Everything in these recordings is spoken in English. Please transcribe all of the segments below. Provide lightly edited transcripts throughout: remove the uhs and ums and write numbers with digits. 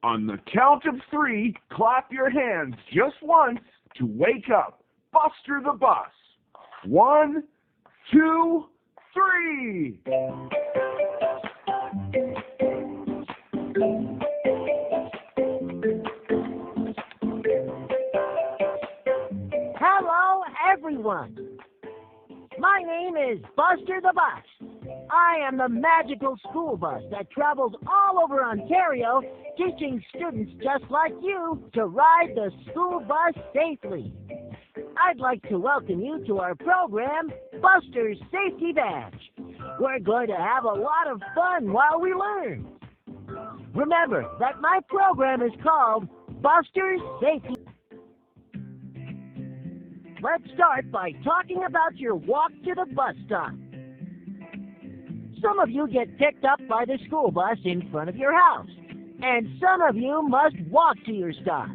On the count of three, clap your hands just once to wake up Buster the Bus. One, two, three. Hello, everyone. My name is Buster the Bus. I am the magical school bus that travels all over Ontario, teaching students just like you to ride the school bus safely. I'd like to welcome you to our program, Buster's Safety Badge. We're going to have a lot of fun while we learn. Remember that my program is called Buster's Safety. Let's start by talking about your walk to the bus stop. Some of you get picked up by the school bus in front of your house, and some of you must walk to your stop.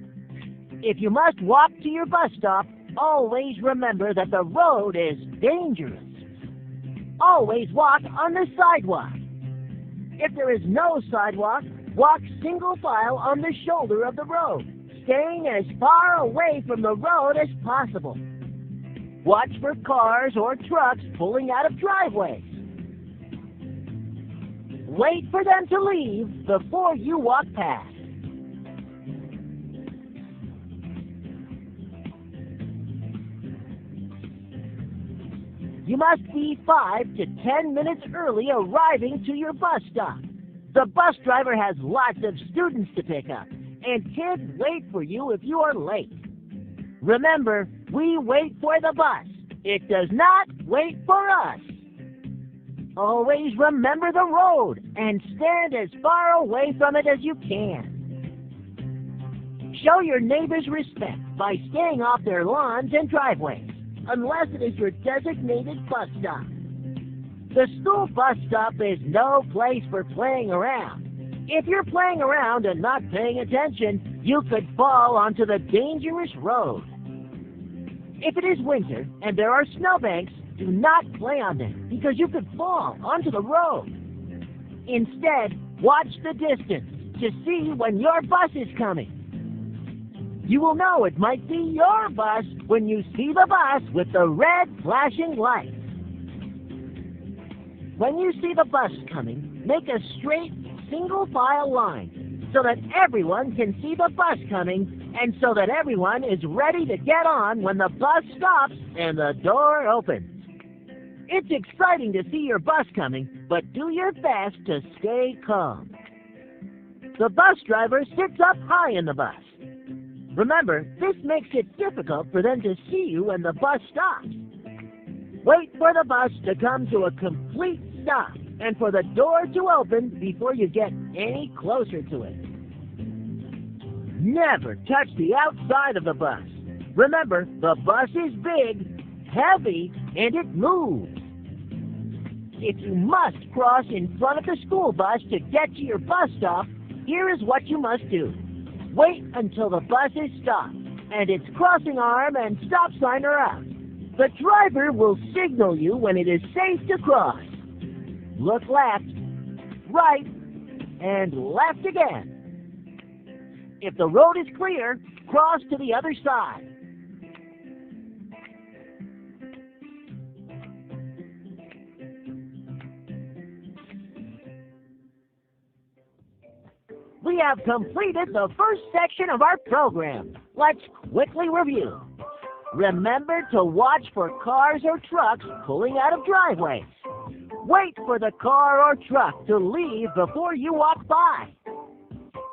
If you must walk to your bus stop, always remember that the road is dangerous. Always walk on the sidewalk. If there is no sidewalk, walk single file on the shoulder of the road, staying as far away from the road as possible. Watch for cars or trucks pulling out of driveways. Wait for them to leave before you walk past. You must be 5 to 10 minutes early arriving to your bus stop. The bus driver has lots of students to pick up, and kids wait for you if you are late. Remember, we wait for the bus. It does not wait for us. Always remember the road and stand as far away from it as you can. Show your neighbors respect by staying off their lawns and driveways, unless it is your designated bus stop. The school bus stop is no place for playing around. If you're playing around and not paying attention, you could fall onto the dangerous road. If it is winter and there are snowbanks, do not play on them because you could fall onto the road. Instead, watch the distance to see when your bus is coming. You will know it might be your bus when you see the bus with the red flashing lights. When you see the bus coming, make a straight, single file line so that everyone can see the bus coming and so that everyone is ready to get on when the bus stops and the door opens. It's exciting to see your bus coming, but do your best to stay calm. The bus driver sits up high in the bus. Remember, this makes it difficult for them to see you when the bus stops. Wait for the bus to come to a complete stop and for the door to open before you get any closer to it. Never touch the outside of the bus. Remember, the bus is big, heavy, and it moves. If you must cross in front of the school bus to get to your bus stop, here is what you must do. Wait until the bus is stopped and its crossing arm and stop sign are out. The driver will signal you when it is safe to cross. Look left, right, and left again. If the road is clear, cross to the other side. We have completed the first section of our program. Let's quickly review. Remember to watch for cars or trucks pulling out of driveways. Wait for the car or truck to leave before you walk by.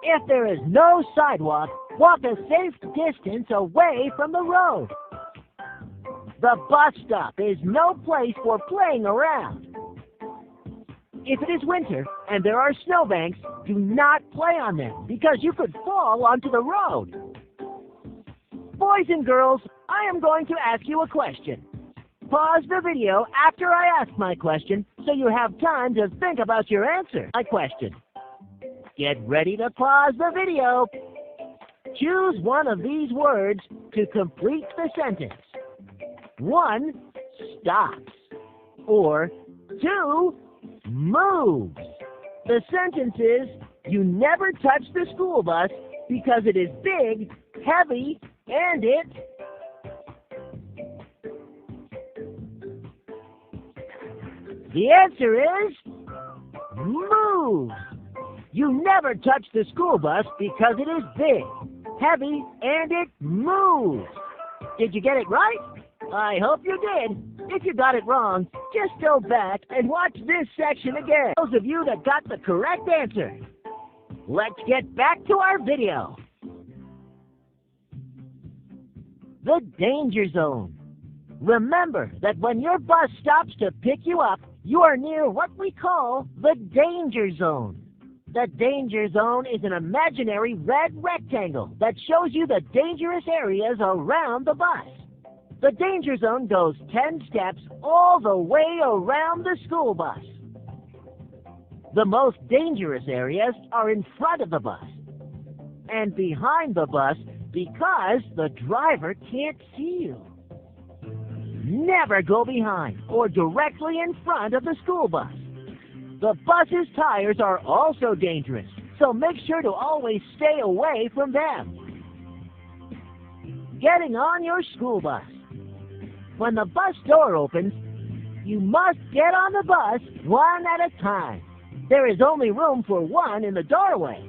If there is no sidewalk, walk a safe distance away from the road. The bus stop is no place for playing around. If it is winter and there are snowbanks, do not play on them because you could fall onto the road. Boys and girls, I am going to ask you a question. Pause the video after I ask my question so you have time to think about your answer. My question. Get ready to pause the video. Choose one of these words to complete the sentence. 1, stops, or 2, moves. The sentence is, You never touch the school bus because it is big, heavy, and it... The answer is... moves. You never touch the school bus because it is big, heavy, and it moves. Did you get it right? I hope you did. If you got it wrong, just go back and watch this section again. Those of you that got the correct answer. Let's get back to our video. The danger zone. Remember that when your bus stops to pick you up, you are near what we call the danger zone. The danger zone is an imaginary red rectangle that shows you the dangerous areas around the bus. The danger zone goes 10 steps all the way around the school bus. The most dangerous areas are in front of the bus and behind the bus because the driver can't see you. Never go behind or directly in front of the school bus. The bus's tires are also dangerous, so make sure to always stay away from them. Getting on your school bus. When the bus door opens, you must get on the bus one at a time. There is only room for one in the doorway.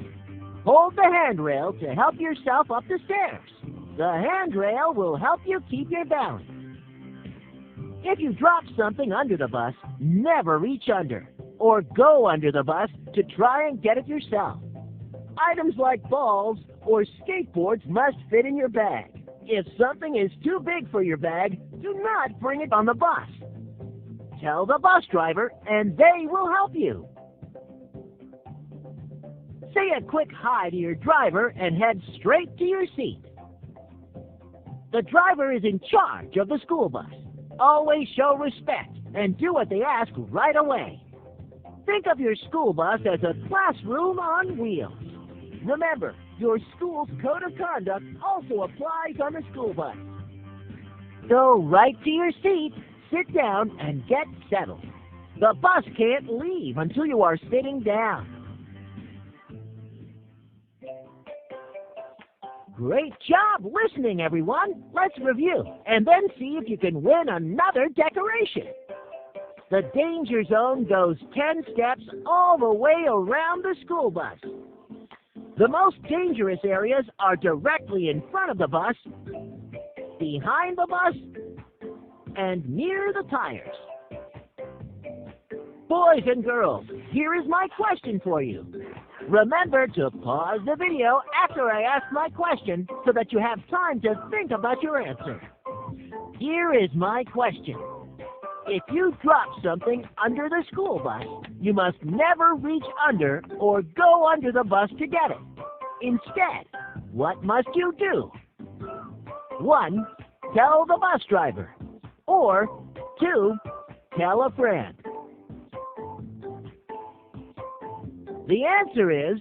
Hold the handrail to help yourself up the stairs. The handrail will help you keep your balance. If you drop something under the bus, never reach under or go under the bus to try and get it yourself. Items like balls or skateboards must fit in your bag. If something is too big for your bag, do not bring it on the bus. Tell the bus driver and they will help you. Say a quick hi to your driver and head straight to your seat. The driver is in charge of the school bus. Always show respect and do what they ask right away. Think of your school bus as a classroom on wheels. Remember, your school's code of conduct also applies on the school bus. Go right to your seat, sit down, and get settled. The bus can't leave until you are sitting down. Great job listening, everyone. Let's review and then see if you can win another decoration. The danger zone goes 10 steps all the way around the school bus. The most dangerous areas are directly in front of the bus, behind the bus, and near the tires. Boys and girls, here is my question for you. Remember to pause the video after I ask my question so that you have time to think about your answer. Here is my question. If you drop something under the school bus, you must never reach under or go under the bus to get it. Instead, what must you do? 1. Tell the bus driver. Or 2. Tell a friend. The answer is,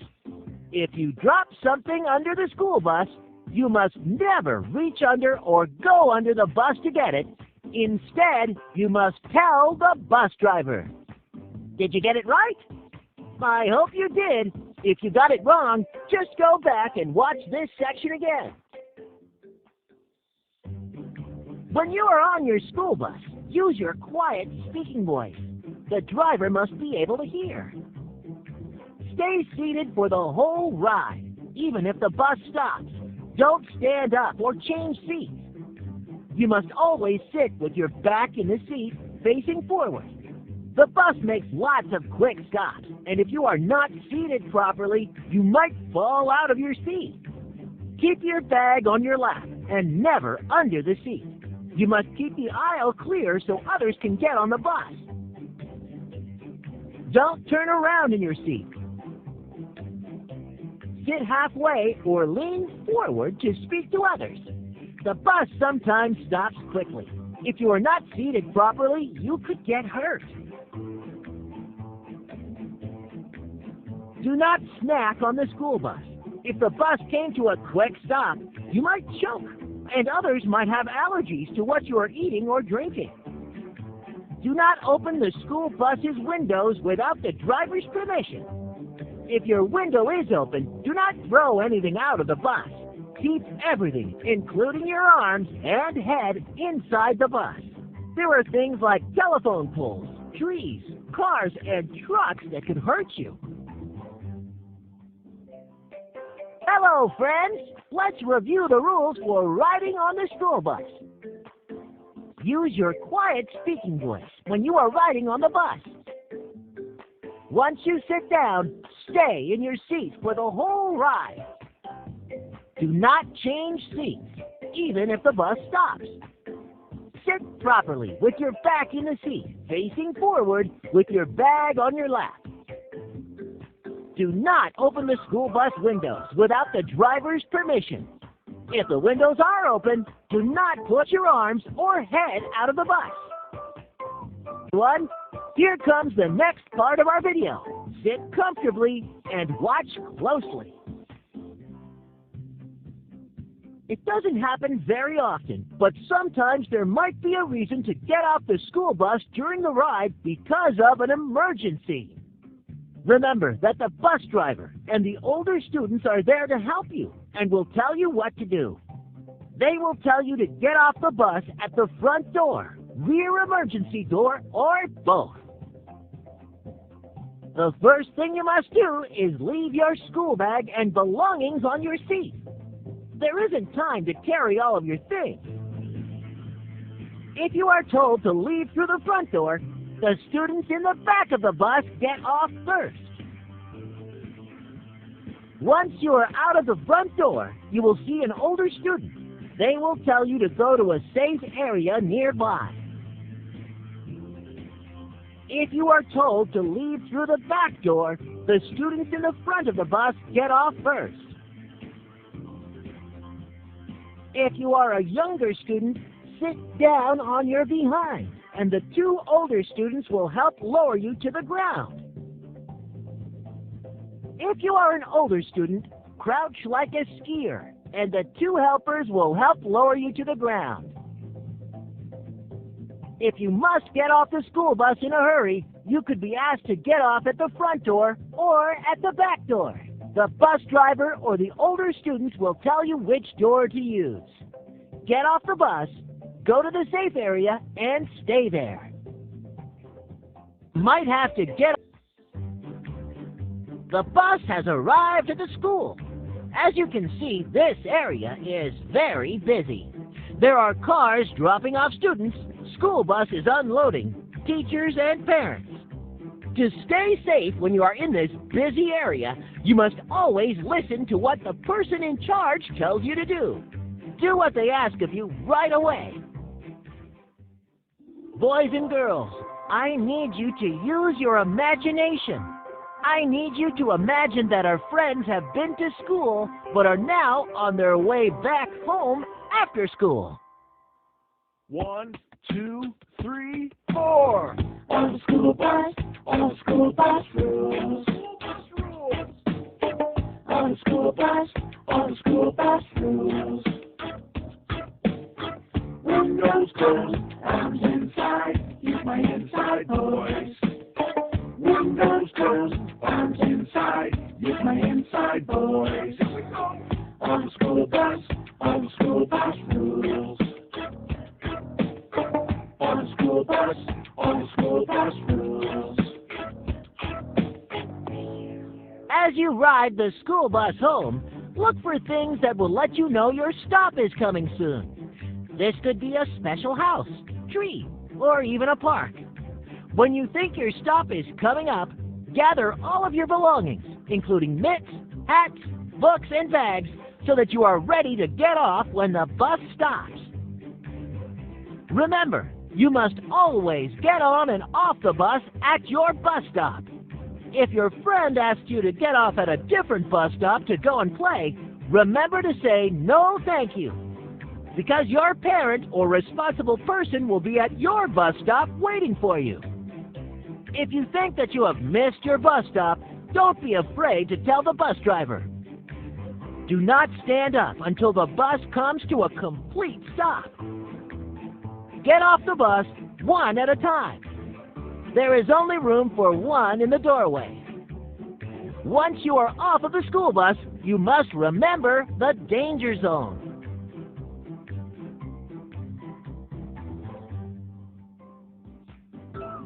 if you drop something under the school bus, you must never reach under or go under the bus to get it. Instead, you must tell the bus driver. Did you get it right? I hope you did. If you got it wrong, just go back and watch this section again. When you are on your school bus, use your quiet speaking voice. The driver must be able to hear. Stay seated for the whole ride, even if the bus stops. Don't stand up or change seats. You must always sit with your back in the seat facing forward. The bus makes lots of quick stops, and if you are not seated properly, you might fall out of your seat. Keep your bag on your lap and never under the seat. You must keep the aisle clear so others can get on the bus. Don't turn around in your seat. Sit halfway or lean forward to speak to others. The bus sometimes stops quickly. If you are not seated properly, you could get hurt. Do not snack on the school bus. If the bus came to a quick stop, you might choke, and others might have allergies to what you are eating or drinking. Do not open the school bus's windows without the driver's permission. If your window is open, do not throw anything out of the bus. Keep everything, including your arms and head, inside the bus. There are things like telephone poles, trees, cars, and trucks that could hurt you. Hello, friends. Let's review the rules for riding on the school bus. Use your quiet speaking voice when you are riding on the bus. Once you sit down, stay in your seat for the whole ride. Do not change seats, even if the bus stops. Sit properly with your back in the seat, facing forward with your bag on your lap. Do not open the school bus windows without the driver's permission. If the windows are open, do not put your arms or head out of the bus. Everyone, here comes the next part of our video. Sit comfortably and watch closely. It doesn't happen very often, but sometimes there might be a reason to get off the school bus during the ride because of an emergency. Remember that the bus driver and the older students are there to help you and will tell you what to do. They will tell you to get off the bus at the front door, rear emergency door, or both. The first thing you must do is leave your school bag and belongings on your seat. There isn't time to carry all of your things. If you are told to leave through the front door, the students in the back of the bus get off first. Once you are out of the front door, you will see an older student. They will tell you to go to a safe area nearby. If you are told to leave through the back door, the students in the front of the bus get off first. If you are a younger student, sit down on your behind, and the two older students will help lower you to the ground. If you are an older student, crouch like a skier, and the two helpers will help lower you to the ground. If you must get off the school bus in a hurry, you could be asked to get off at the front door or at the back door. The bus driver or the older students will tell you which door to use. Get off the bus, go to the safe area, and stay there. Might have to get. The bus has arrived at the school. As you can see, this area is very busy. There are cars dropping off students, school buses unloading, teachers and parents. To stay safe when you are in this busy area, you must always listen to what the person in charge tells you to do. Do what they ask of you right away. Boys and girls, I need you to use your imagination. I need you to imagine that our friends have been to school but are now on their way back home after school. 1, 2, 3, 4. On the school bus rules. On the school bus rules. Windows closed, arms inside, use my inside voice. Windows closed, arms inside, use my inside voice. On the school bus rules. On the school bus rules. As you ride the school bus home, look for things that will let you know your stop is coming soon. This could be a special house, tree, or even a park. When you think your stop is coming up, gather all of your belongings, including mitts, hats, books, and bags, so that you are ready to get off when the bus stops. Remember, you must always get on and off the bus at your bus stop. If your friend asks you to get off at a different bus stop to go and play, remember to say no thank you, because your parent or responsible person will be at your bus stop waiting for you. If you think that you have missed your bus stop, don't be afraid to tell the bus driver. Do not stand up until the bus comes to a complete stop. Get off the bus one at a time. There is only room for one in the doorway. Once you are off of the school bus, you must remember the danger zone.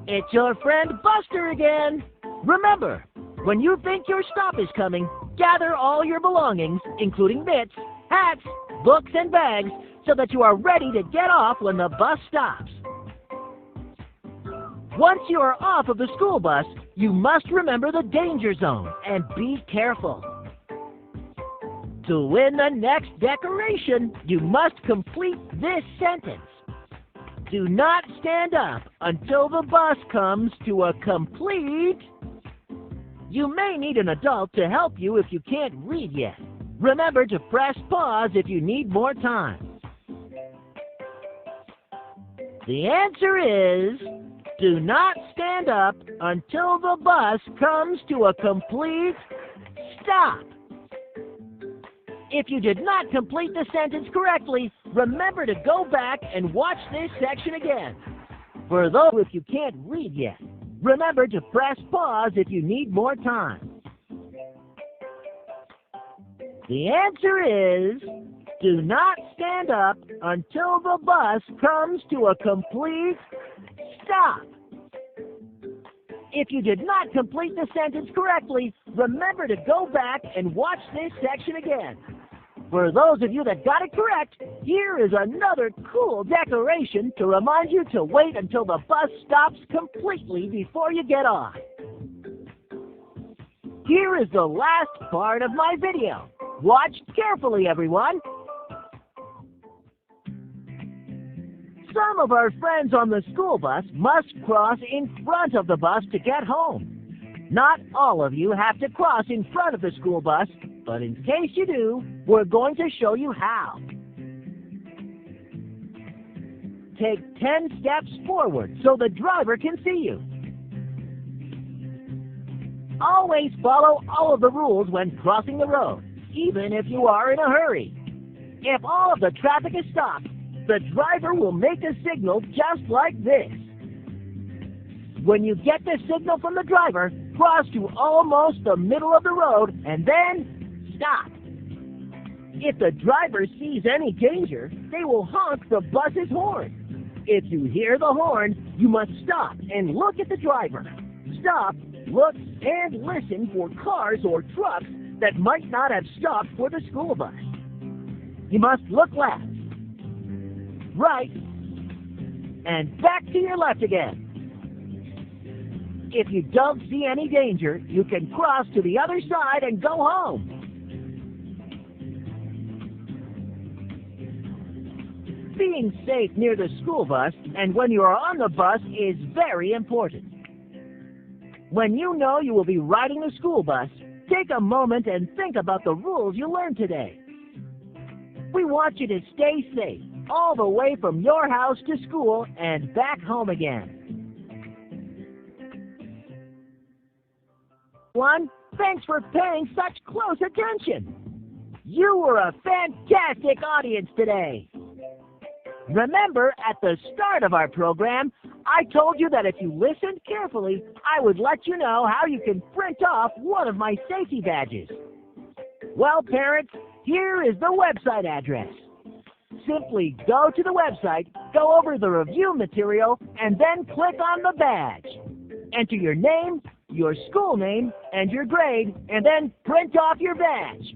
It's your friend Buster again. Remember, when you think your stop is coming, gather all your belongings, including mitts, hats, books, and bags, so that you are ready to get off when the bus stops. Once you are off of the school bus, you must remember the danger zone and be careful. To win the next decoration, you must complete this sentence. Do not stand up until the bus comes to a complete... You may need an adult to help you if you can't read yet. Remember to press pause if you need more time. The answer is, do not stand up until the bus comes to a complete stop. If you did not complete the sentence correctly, remember to go back and watch this section again. For those if you can't read yet, remember to press pause if you need more time. The answer is, do not stand up until the bus comes to a complete stop. If you did not complete the sentence correctly, remember to go back and watch this section again. For those of you that got it correct, here is another cool decoration to remind you to wait until the bus stops completely before you get on. Here is the last part of my video. Watch carefully, everyone. Some of our friends on the school bus must cross in front of the bus to get home. Not all of you have to cross in front of the school bus, but in case you do, we're going to show you how. Take 10 steps forward so the driver can see you. Always follow all of the rules when crossing the road, even if you are in a hurry. If all of the traffic is stopped, the driver will make a signal just like this. When you get the signal from the driver, cross to almost the middle of the road and then stop. If the driver sees any danger, they will honk the bus's horn. If you hear the horn, you must stop and look at the driver. Stop, look, and listen for cars or trucks that might not have stopped for the school bus. You must look left, right, and back to your left again. If you don't see any danger, you can cross to the other side and go home. Being safe near the school bus and when you are on the bus is very important. When you know you will be riding the school bus, take a moment and think about the rules you learned today. We want you to stay safe all the way from your house to school and back home again. One, thanks for paying such close attention. You were a fantastic audience today. Remember, at the start of our program, I told you that if you listened carefully, I would let you know how you can print off one of my safety badges. Well, parents, here is the website address. Simply go to the website, go over the review material, and then click on the badge. Enter your name, your school name, and your grade, and then print off your badge.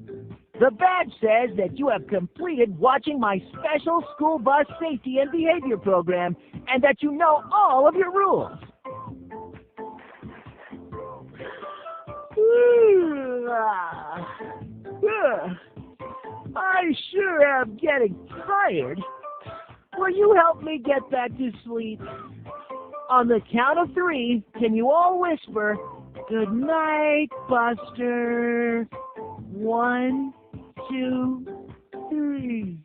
The badge says that you have completed watching my special school bus safety and behavior program and that you know all of your rules. I sure am getting tired. Will you help me get back to sleep? On the count of 3, can you all whisper, "Good night, Buster"? 1, 2, 3.